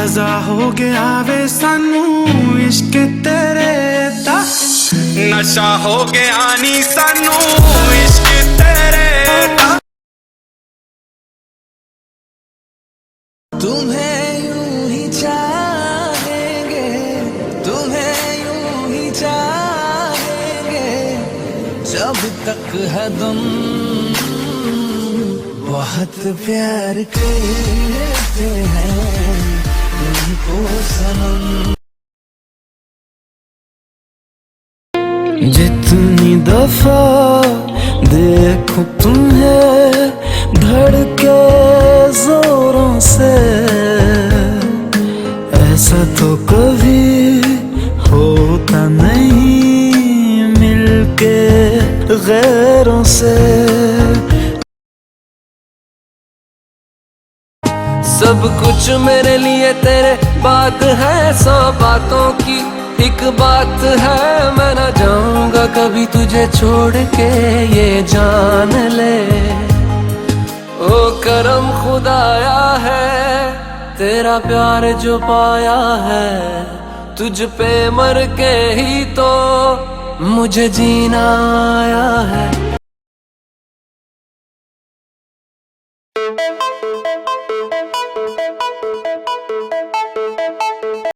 सजा हो गया वे सानू इश्क तेरे दा, नशा हो गया नी सानू इश्क तेरे दा। तुम्हें यूं ही चाहेंगे, तुम्हें यूं ही चाहेंगे जब तक है दम, बहुत प्यार करते हैं तुमको सनम। जितनी दफा देखो तुम्हें धड़के जोरों से, ऐसा तो कभी होता नहीं मिलके गैरों से। सब कुछ मेरे लिए तेरे बात है, 100 बातों की एक बात है, मैं ना जाऊंगा कभी तुझे छोड़ के ये जान ले। ओ करम खुदाया है तेरा प्यार जो पाया है, तुझ पे मर के ही तो मुझे जीना आया है।